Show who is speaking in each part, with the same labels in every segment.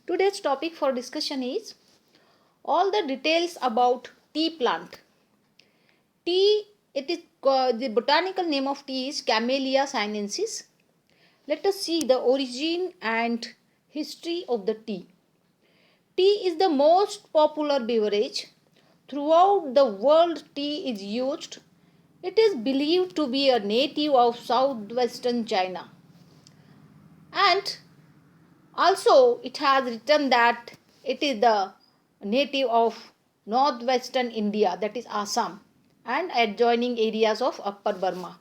Speaker 1: Today's topic for discussion is all the details about tea plant. Tea, the botanical name of tea is Camellia sinensis. Let us see the origin and history of the tea. Tea is the most popular beverage. Throughout the world, tea is used. It is believed to be a native of southwestern China. And also, it has written that it is the native of northwestern India, that is Assam, and adjoining areas of Upper Burma.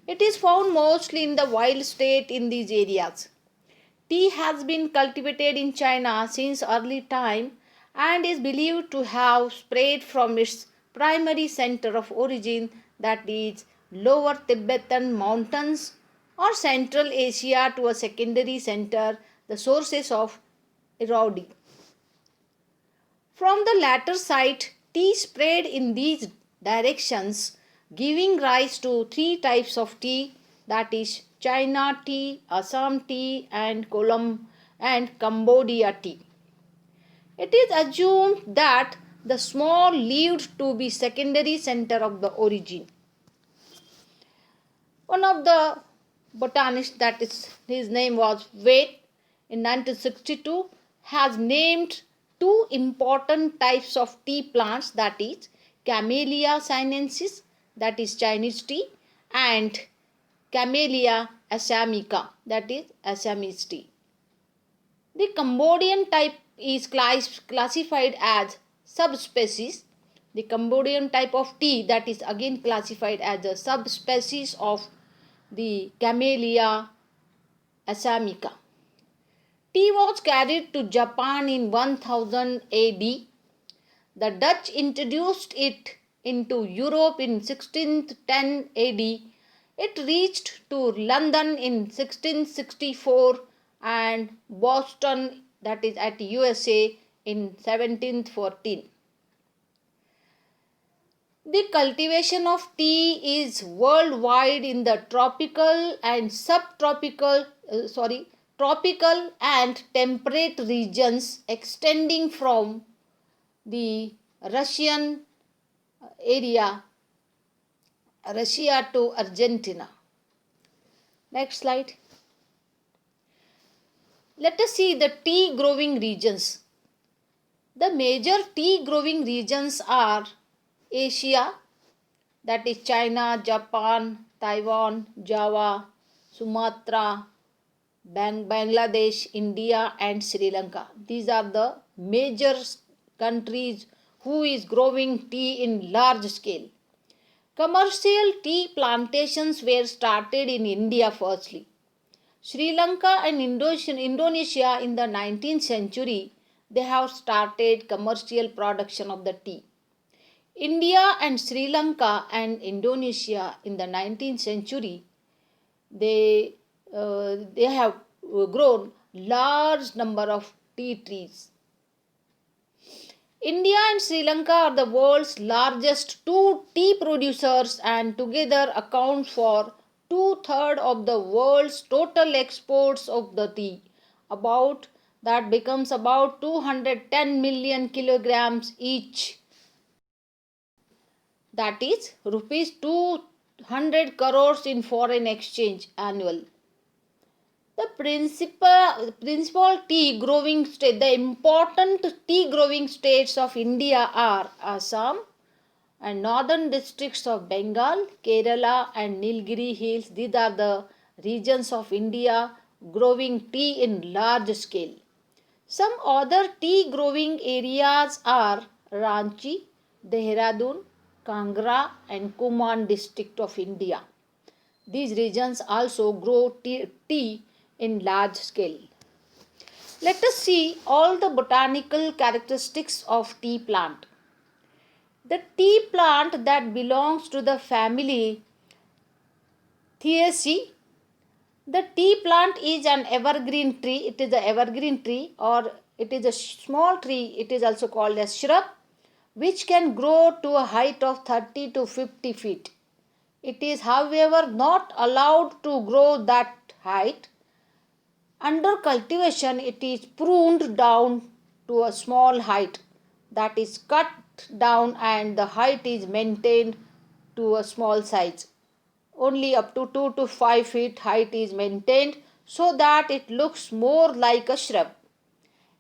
Speaker 1: It is found mostly in the wild state in these areas. Tea has been cultivated in China since early time and is believed to have spread from its primary center of origin, that is lower Tibetan mountains or Central Asia, to a secondary center, the sources of Irrawaddy. From the latter site, tea spread in these directions, giving rise to three types of tea, that is China tea, Assam tea, and Cambodia tea. It is assumed that the small lived to be secondary center of the origin. One of the botanists, that is his name was Waite, in 1962 has named two important types of tea plants, that is Camellia sinensis, that is Chinese tea, and Camellia assamica, that is Assamese tea. The Cambodian type is classified as subspecies. The Cambodian type of tea, that is again classified as a subspecies of the Camellia assamica. Tea was carried to Japan in 1000 AD. The Dutch introduced it into Europe in 1610 AD. It reached to London in 1664 and Boston, that is at USA, in 1714. The cultivation of tea is worldwide in the tropical and tropical and temperate regions extending from the Russian area, Russia to Argentina. Next slide. Let us see the tea growing regions. The major tea growing regions are Asia, that is China, Japan, Taiwan, Java, Sumatra, Bangladesh, India, and Sri Lanka. These are the major countries who is growing tea in large scale. Commercial tea plantations were started in India firstly. Sri Lanka and Indonesia in the 19th century, they have started commercial production of the tea. India and Sri Lanka and Indonesia in the 19th century, they have grown large number of tea trees. India and Sri Lanka are the world's largest two tea producers and together account for 2/3 of the world's total exports of the tea. About that becomes about 210 million kilograms each, that is rupees 200 crores in foreign exchange annual. The principal tea growing state, the important tea growing states of India are Assam and northern districts of Bengal, Kerala and Nilgiri Hills. These are the regions of India growing tea in large scale. Some other tea growing areas are Ranchi, Dehradun, Kangra and Kumaon district of India. These regions also grow tea in large scale. Let us see all the botanical characteristics of tea plant. The tea plant that belongs to the family Thalassaceae. The tea plant is an evergreen tree. It is an evergreen tree, or it is a small tree. It is also called as shrub, which can grow to a height of 30 to 50 feet. It is, however, not allowed to grow that height. Under cultivation, it is pruned down to a small height, that is cut down, and the height is maintained to a small size. Only up to 2 to 5 feet height is maintained so that it looks more like a shrub.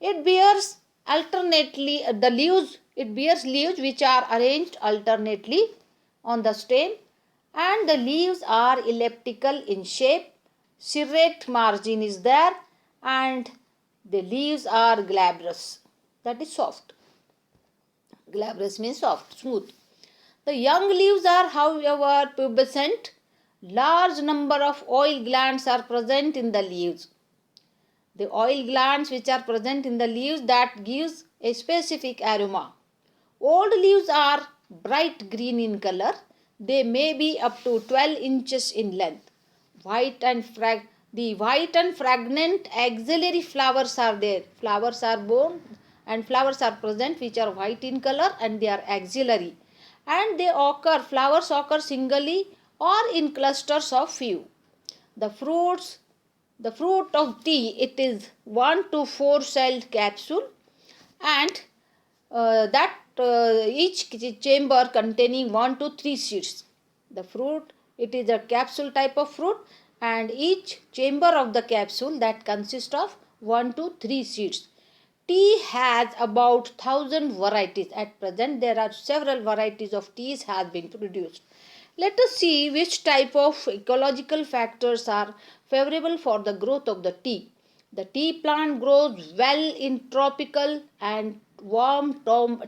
Speaker 1: It bears alternately it bears leaves which are arranged alternately on the stem, and the leaves are elliptical in shape. Serrate margin is there, and the leaves are glabrous, that is soft. Glabrous means soft, smooth. The young leaves are, however, pubescent. Large number of oil glands are present in the leaves. The oil glands which are present in the leaves, that gives a specific aroma. Old leaves are bright green in color. They may be up to 12 inches in length. The white and fragrant axillary flowers are there. Flowers are borne and flowers are present which are white in color, and they are axillary. And flowers occur singly or in clusters of few. The fruit of tea, it is 1 to 4 celled capsule, and each chamber containing 1 to 3 seeds. The fruit, it is a capsule type of fruit, and each chamber of the capsule that consists of 1 to 3 seeds. Tea has about 1000 varieties. At present there are several varieties of teas has been produced. Let us see which type of ecological factors are favorable for the growth of the tea. The tea plant grows well in tropical and warm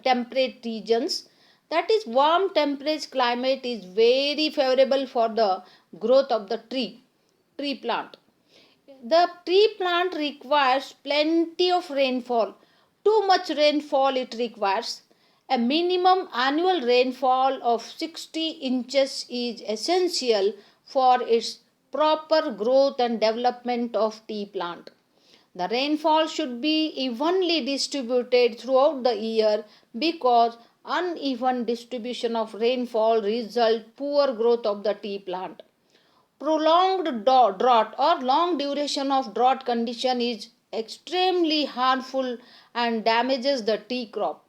Speaker 1: temperate regions. That is, warm temperate climate is very favorable for the growth of the tree plant. The tree plant requires plenty of rainfall. Too much rainfall it requires. A minimum annual rainfall of 60 inches is essential for its proper growth and development of tea plant. The rainfall should be evenly distributed throughout the year, because uneven distribution of rainfall result poor growth of the tea plant. Prolonged drought or long duration of drought condition is extremely harmful and damages the tea crop.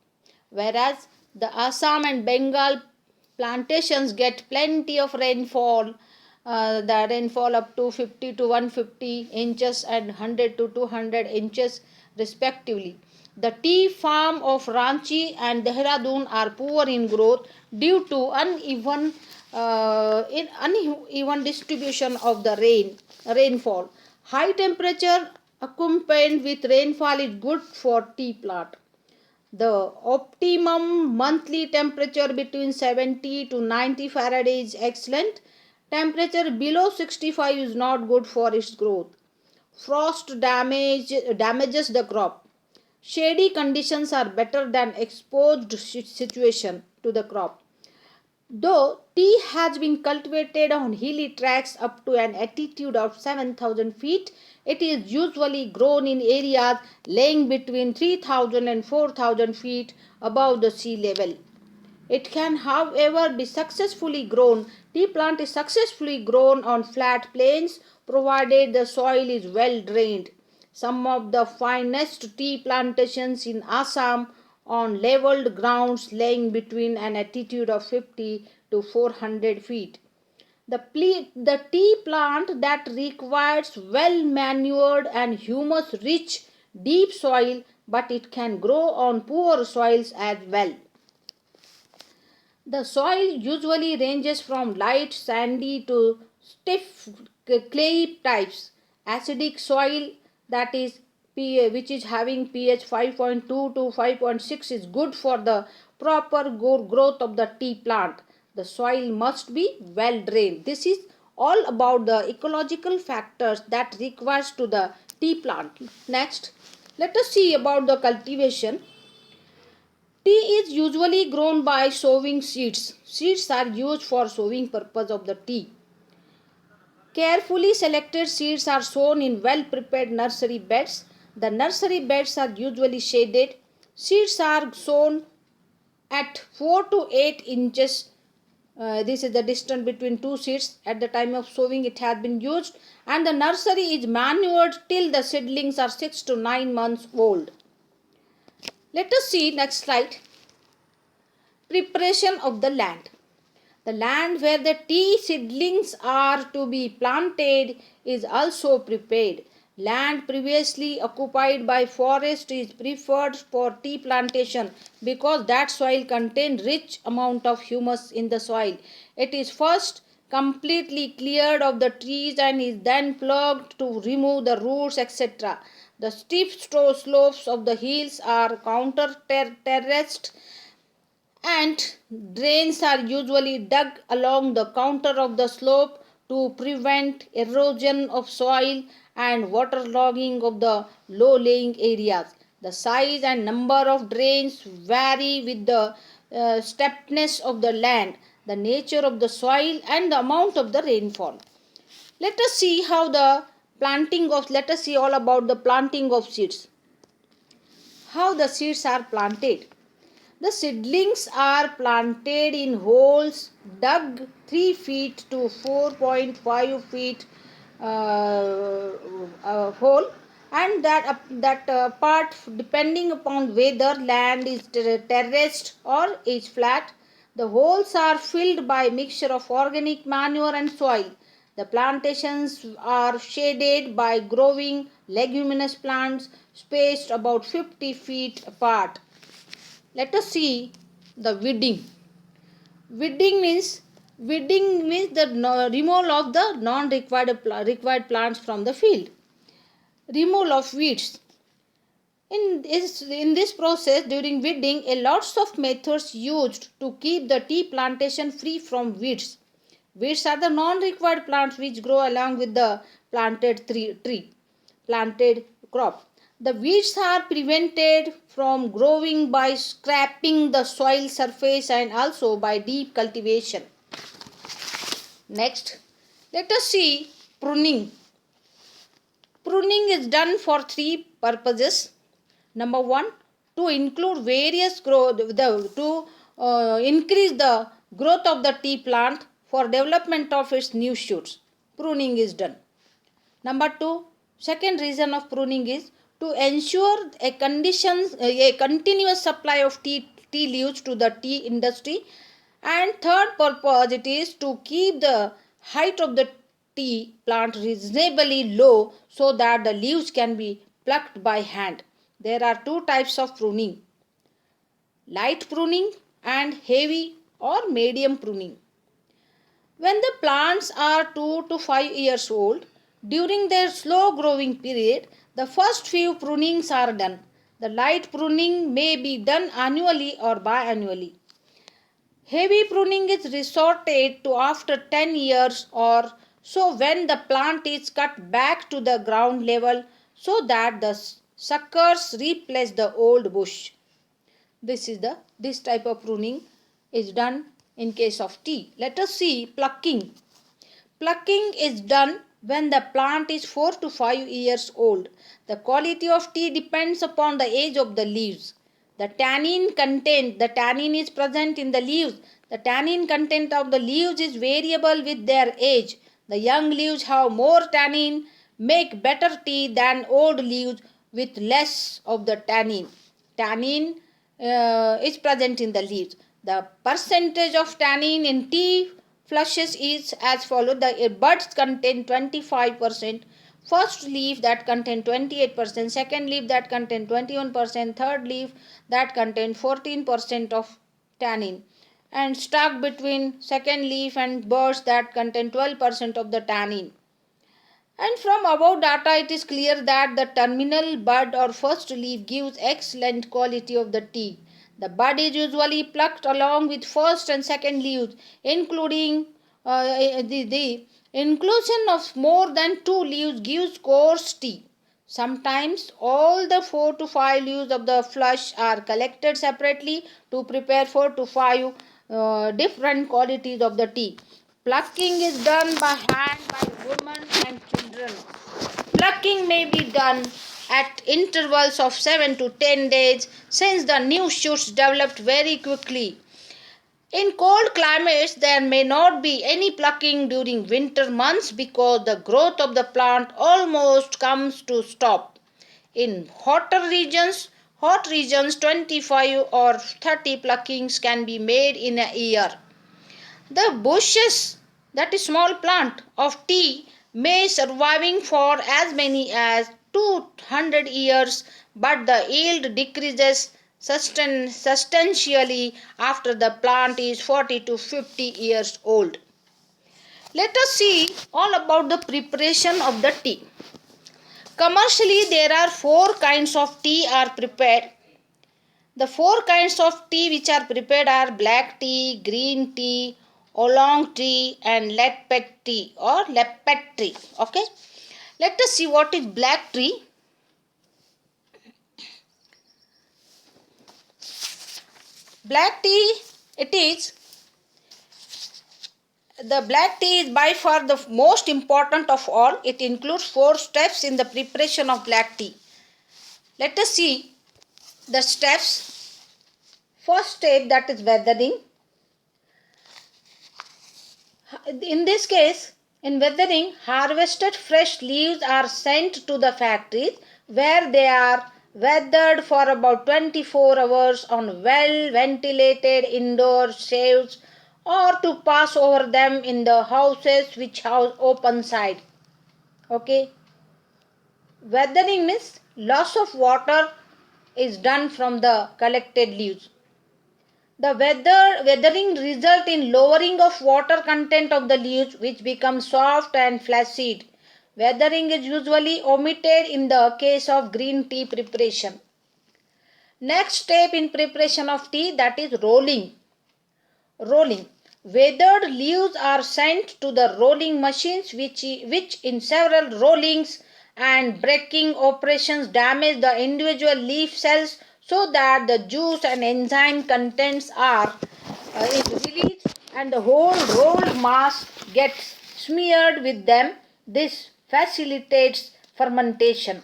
Speaker 1: Whereas the Assam and Bengal plantations get plenty of rainfall, the rainfall up to 50 to 150 inches and 100 to 200 inches respectively. The tea farm of Ranchi and Dehradun are poor in growth due to uneven distribution of the rainfall. High temperature accompanied with rainfall is good for tea plant. The optimum monthly temperature between 70 to 90 Fahrenheit is excellent. Temperature below 65 is not good for its growth. Frost damages the crop. Shady conditions are better than exposed situation to the crop. Though tea has been cultivated on hilly tracts up to an altitude of 7,000 feet, it is usually grown in areas lying between 3,000 and 4,000 feet above the sea level. It can, however, be successfully grown. Tea plant is successfully grown on flat plains provided the soil is well drained. Some of the finest tea plantations in Assam on leveled grounds lying between an altitude of 50 to 400 feet. The tea plant that requires well manured and humus rich deep soil, but it can grow on poor soils as well. The soil usually ranges from light sandy to stiff clay types. Acidic soil, that is which is having pH 5.2 to 5.6 is good for the proper growth of the tea plant. The soil must be well drained. This is all about the ecological factors that requires to the tea plant. Next, let us see about the cultivation. Tea is usually grown by sowing seeds. Seeds are used for sowing purpose of the tea. Carefully selected seeds are sown in well-prepared nursery beds. The nursery beds are usually shaded. Seeds are sown at 4 to 8 inches This is the distance between two seeds. At the time of sowing, it has been used, and the nursery is manured till the seedlings are 6 to 9 months old. Let us see next slide. Preparation of the land. The land where the tea seedlings are to be planted is also prepared. Land previously occupied by forest is preferred for tea plantation because that soil contains rich amount of humus in the soil. It is first completely cleared of the trees and is then plugged to remove the roots, etc. The steep slopes of the hills are terraced, and drains are usually dug along the counter of the slope to prevent erosion of soil and waterlogging of the low-lying areas. The size and number of drains vary with the steepness of the land, the nature of the soil, and the amount of the rainfall. Let us see let us see all about the planting of seeds. How the seeds are planted. The seedlings are planted in holes dug 3 feet to 4.5 feet hole, and that part, depending upon whether land is terraced or is flat. The holes are filled by mixture of organic manure and soil. The plantations are shaded by growing leguminous plants spaced about 50 feet apart. Let us see the weeding. Weeding means the removal of the required plants from the field. Removal of weeds. In this process, during weeding, a lots of methods used to keep the tea plantation free from weeds. Weeds are the non-required plants which grow along with the planted crop. The weeds are prevented from growing by scraping the soil surface and also by deep cultivation. Next, let us see pruning. Pruning is done for three purposes. Number one, to include various growth, to increase the growth of the tea plant for development of its new shoots. Pruning is done. Number two, second reason of pruning is to ensure a continuous supply of tea leaves to the tea industry. And third purpose, it is to keep the height of the tea plant reasonably low so that the leaves can be plucked by hand. There are two types of pruning: light pruning and heavy or medium pruning. When the plants are 2 to 5 years old, during their slow growing period, the first few prunings are done. The light pruning may be done annually or biannually. Heavy pruning is resorted to after 10 years or so, when the plant is cut back to the ground level so that the suckers replace the old bush. This type of pruning is done in case of tea. Let us see plucking. Plucking is done when the plant is 4 to 5 years old. The quality of tea depends upon the age of the leaves. The tannin is present in the leaves. The tannin content of the leaves is variable with their age. The young leaves have more tannin, make better tea than old leaves with less of the tannin. Tannin is present in the leaves. The percentage of tannin in tea flushes is as follows. The buds contain 25%, first leaf that contain 28%, second leaf that contain 21%, third leaf that contain 14% of tannin, and stuck between second leaf and buds that contain 12% of the tannin. And from above data, it is clear that the terminal bud or first leaf gives excellent quality of the tea. The bud is usually plucked along with first and second leaves, including the inclusion of more than 2 leaves gives coarse tea. Sometimes all the 4 to 5 leaves of the flush are collected separately to prepare 4 to 5 different qualities of the tea. Plucking is done by hand by women and children. Plucking may be done at intervals of 7 to 10 days since the new shoots developed very quickly. In cold climates, there may not be any plucking during winter months because the growth of the plant almost comes to stop. In hot regions 25 or 30 pluckings can be made in a year. The bushes, that is small plant of tea, may surviving for as many as 200 years, but the yield decreases substantially after the plant is 40 to 50 years old. Let us see all about the preparation of the tea. Commercially, there are four kinds of tea are prepared. The four kinds of tea which are prepared are black tea, green tea, oolong tea and lepet tea or lepet tea. Okay. Let us see what is black tea. Black tea, it is the black tea is by far the most important of all. It includes 4 steps in the preparation of black tea. Let us see the steps. First step, that is weathering. In this case, in weathering, harvested fresh leaves are sent to the factories where they are weathered for about 24 hours on well ventilated indoor shades or to pass over them in the houses which house open side. Okay. Weathering means loss of water is done from the collected leaves. The weathering result in lowering of water content of the leaves which become soft and flaccid. Weathering is usually omitted in the case of green tea preparation. Next step in preparation of tea, that is rolling. Rolling. Weathered leaves are sent to the rolling machines which in several rollings and breaking operations damage the individual leaf cells so that the juice and enzyme contents are is released and the whole rolled mass gets smeared with them. This facilitates fermentation.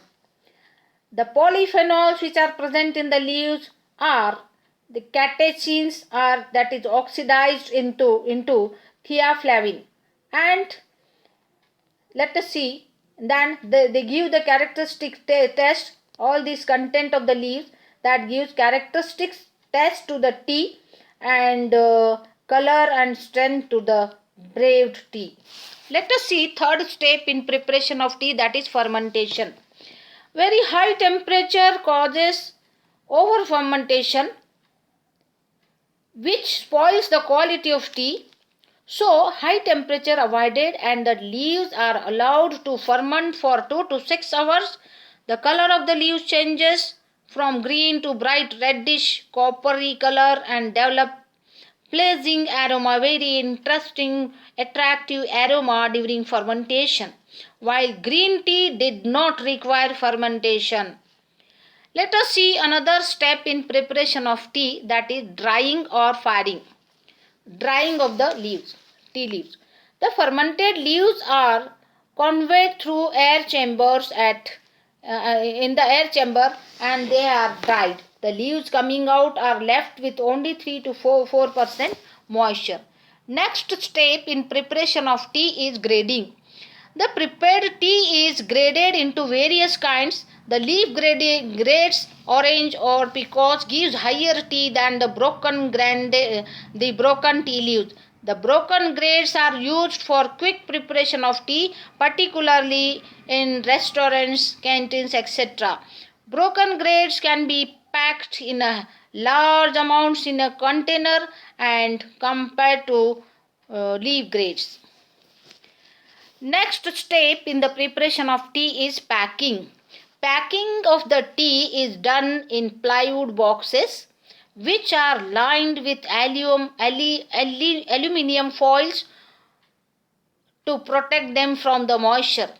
Speaker 1: The polyphenols which are present in the leaves are the catechins are that is oxidized into theaflavin, and let us see then they give the characteristic test all this content of the leaves that gives characteristics test to the tea and color and strength to the brewed tea. Let us see third step in preparation of tea, that is fermentation. Very high temperature causes over fermentation which spoils the quality of tea. So high temperature avoided and the leaves are allowed to ferment for 2 to 6 hours. The color of the leaves changes from green to bright reddish coppery color and develop pleasing aroma, very interesting attractive aroma during fermentation, while green tea did not require fermentation. Let us see another step in preparation of tea, that is drying or firing. Drying of the leaves, tea leaves. The fermented leaves are conveyed through air chambers in the air chamber and they are dried. The leaves coming out are left with only 3 to 4% moisture. Next step in preparation of tea is grading. The prepared tea is graded into various kinds. The leaf grades orange or picos gives higher tea than the broken tea leaves. The broken grades are used for quick preparation of tea, particularly in restaurants, canteens, etc. Broken grades can be packed in a large amounts in a container and compared to leaf grades. Next step in the preparation of tea is packing. Packing of the tea is done in plywood boxes which are lined with aluminium foils to protect them from the moisture.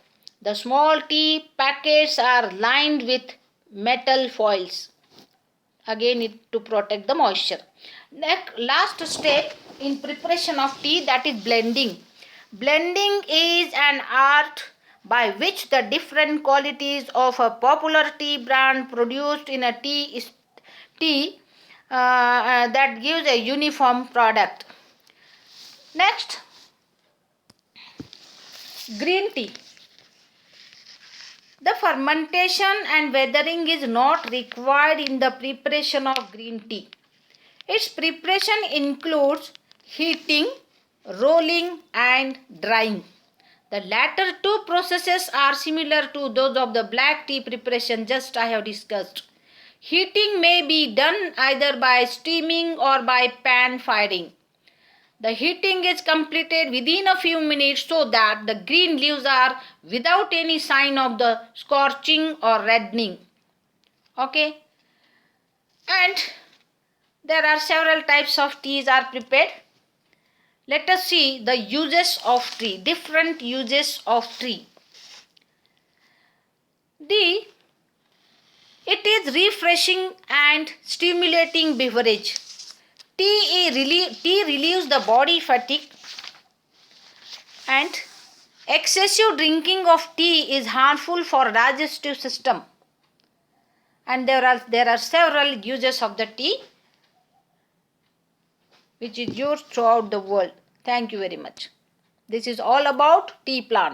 Speaker 1: The small tea packets are lined with metal foils again to protect the moisture. Next, last step in preparation of tea, that is blending. Blending is an art by which the different qualities of a popular tea brand produced in a tea that gives a uniform product. Next, green tea. The fermentation and weathering is not required in the preparation of green tea. Its preparation includes heating, rolling and drying. The latter two processes are similar to those of the black tea preparation just I have discussed. Heating may be done either by steaming or by pan firing. The heating is completed within a few minutes so that the green leaves are without any sign of the scorching or reddening. Okay. And there are several types of teas are prepared. Let us see the uses of tea, different uses of tea. It is refreshing and stimulating beverage. Tea relieves the body fatigue, and excessive drinking of tea is harmful for digestive system. And there are several uses of the tea which is used throughout the world. Thank you very much. This is all about tea plant.